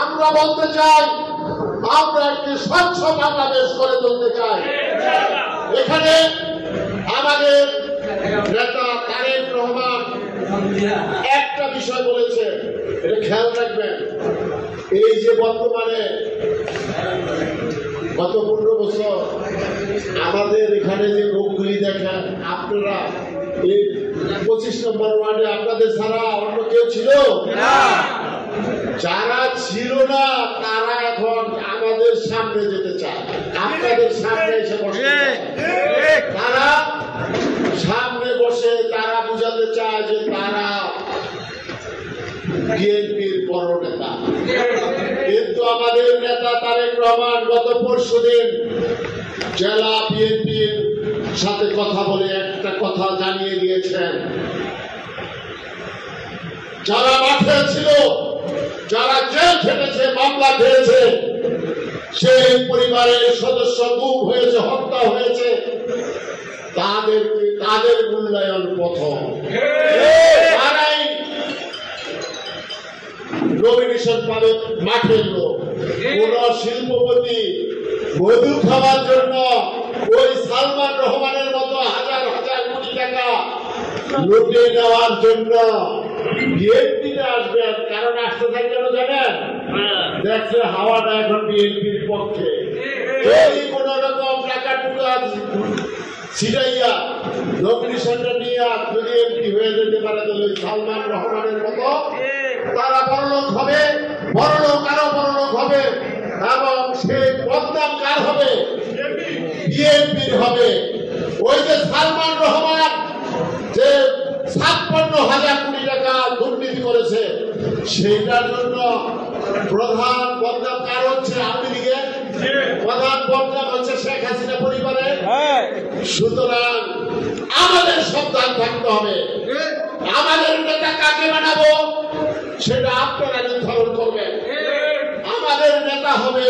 আমরা বলতে চাই, আমরা একটি স্বচ্ছ বাংলাদেশ করে তুলতে চাই। এখানে আমাদের নেতা তারেক রহমান একটা বিষয় বলেছে, এটা খেয়াল রাখবেন। এই যে বর্তমানে গত 15 বছর আমাদের এখানে যে লোকগুলি দেখেন, আপনারা এই 25 নম্বর ওয়ার্ডে আপনাদের ছাড়া অন্য কেউ ছিল না। যারা ছিল না তারা এখন আমাদের সামনে যেতে চায়, আপনাদের সামনে এসে বসে। তারা সামনে বসে তারা বুঝাতে চায় যে তারা বিএনপির বড় নেতা। কিন্তু আমাদের নেতা তারেক রহমান গত পরশুদিন জেলা বিএনপির সাথে কথা বলে একটা কথা জানিয়ে দিয়েছেন, যারা মাঠে ছিল, যারা জেল খেটেছে, মামলা খেয়েছে, সেই পরিবারের সদস্য গুম হয়েছে, হত্যা হয়েছে, তাদের মূল্যায়ন প্রথম। তারাই নমিনেশন পাবে মাঠের লোক। কোন শিল্পপতি মধু খাওয়ার জন্য ওই সালমান রহমানের মতো হাজার হাজার কোটি টাকা লুটে নেওয়ার জন্য বিএনপিতে আসবেন। কারণ আসতে থাকলেন জানেন, দেখছে হাওয়াটা এখন বিএনপির পক্ষে। যদি কোন রকম টাকা টুকা ছিটাইয়া নমিনেশনটা নিয়ে যদি এমপি হয়ে যেতে পারে, তাহলে সালমান রহমানের মতো তারা বড়লোক হবে, বড়লোক আরো বড়লোক হবে, এবং সেই বদনাম কার হবে? বিএনপির হবে। ওই যে সালমান রহমান যে 56,000 কোটি টাকা দুর্নীতি করেছে, সেটার জন্য প্রধান বদনাম কার হচ্ছে? আওয়ামী লীগের প্রধান বদনাম হচ্ছে শেখ হাসিনা পরিবারের। সুতরাং আমাদের সাবধান থাকতে হবে। আমাদের নেতা কাকে বানাবো সেটা আপনারা নির্ধারণ করবেন। আমাদের নেতা হবে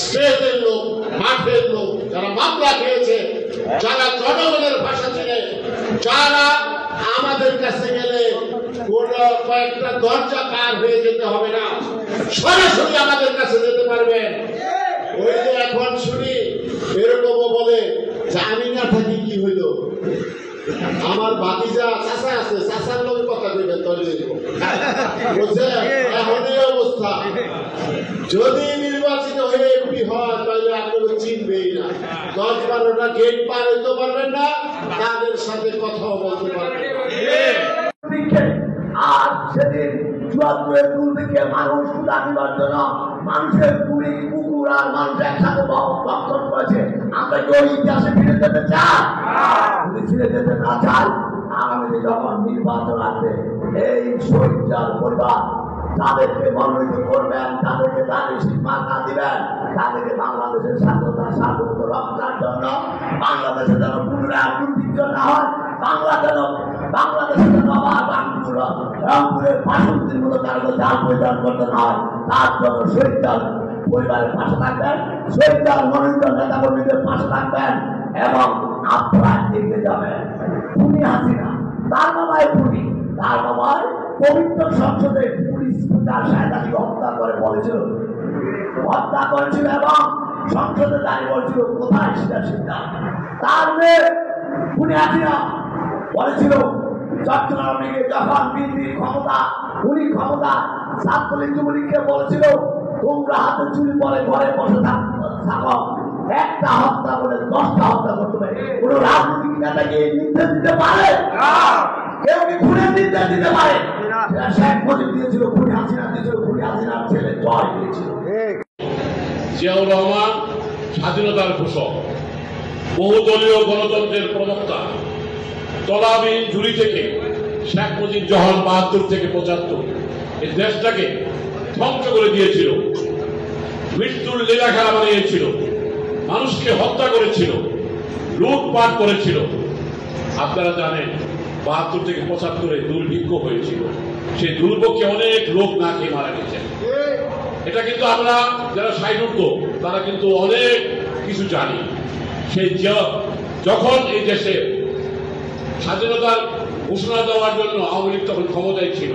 স্টেজের লোক, মাঠের লোক, যারা মামলা খেয়েছে, যারা জনগণের ভাষা চিনে, যারা আমাদের কাছে গেলে কোন কয়েকটা দরজা পার হয়ে যেতে হবে না, সরাসরি আমাদের কাছে যেতে পারবেন। ওই যে এখন শুনি এরকমও বলে যে আমি না থাকি কি হইল, আমার ভাতিজা চাচা আছে, চাচার লোকের কথা দেবেন তৈরি বুঝছেন। এখন এই অবস্থা, যদি নির্বাচিত হয়ে এমপি হয় তাহলে আপনাকে চিনবেই না, 10-12টা গেট পার হইতে পারবেন না, তাদের সাথে কথাও বলতে পারবেন না। আর সেদিন 74 এপ্রিল থেকে মানুষ দাবিবার জন্য মানুষের কুড়ি কুকুর আর মানুষ একসাথে বক্ষণ করেছে। আমরা কি ওই ইতিহাসে ফিরে যেতে চাই? যদি ফিরে যেতে না চাই, আগামীতে যখন নির্বাচন আসবে, এই শহীদ পরিবার তাদেরকে মনোনীত করবেন, তাদেরকে তাদের মার্কা দিবেন, তাদেরকে বাংলাদেশের স্বাধীনতা সার্বভৌমত্ব রক্ষার জন্য, বাংলাদেশে যেন পুনরায় দুর্ভিক্ষ না হয়, বাংলাদেশের জন্য আবার রংপুরের 65 মতো কারণে যান পরিচালন করতে না হয়, তার জন্য শহীদ পরিবারের পাশে থাকবেন, শহীদ মনোনীত নেতা কর্মীদের পাশে থাকবেন, এবং আপনারা এগিয়ে যাবেন। খুনি হাসিনা, তার বাবাই খুনি, তার বাবাই পবিত্র সংসদে পুলিশ তার সাহেদাকে হত্যা করে বলেছিল, হত্যা করেছিল এবং সংসদে দাঁড়িয়ে বলছিল কোথায় সেটা সিদ্ধান্ত। তার মেয়ে খুনি হাসিনা বলেছিল চট্টগ্রামে যখন বিএনপির ক্ষমতা, উনি ক্ষমতা, ছাত্রলীগ যুবলীগকে বলেছিল তোমরা হাতে চুরি পরে ঘরে বসে থাকো, একটা হত্যা করে 10টা হত্যা করতে পারে। কোন রাজনৈতিক নেতাকে নির্দেশ দিতে পারে? কেউ কি খুনের নির্দেশ দিতে পারে? শেখ মুজিব দিয়েছিল, খুনি হাসিনা দিয়েছিল, খুনি হাসিনার ছেলে জয় দিয়েছিল। জিয়াউর রহমান স্বাধীনতার ঘোষক, বহুদলীয় গণতন্ত্রের প্রবক্তা, তলাবিহীন ঝুলি থেকে শেখ মুজিব যখন 72 থেকে 75 এই দেশটাকে ধ্বংস করে দিয়েছিল, মৃত্যুর লীলাখেলা বানিয়েছিল, মানুষকে হত্যা করেছিল, লুটপাট করেছিল। আপনারা জানেন 72 থেকে 75 দুর্ভিক্ষ হয়েছিল, সেই দুর্ভিক্ষে অনেক লোক না খেয়ে মারা গেছেন। এটা কিন্তু আমরা যারা সাইডুর্ধ তারা কিন্তু অনেক কিছু জানি। সেই যখন এই দেশে স্বাধীনতার ঘোষণা দেওয়ার জন্য আওয়ামী লীগ তখন ক্ষমতায় ছিল।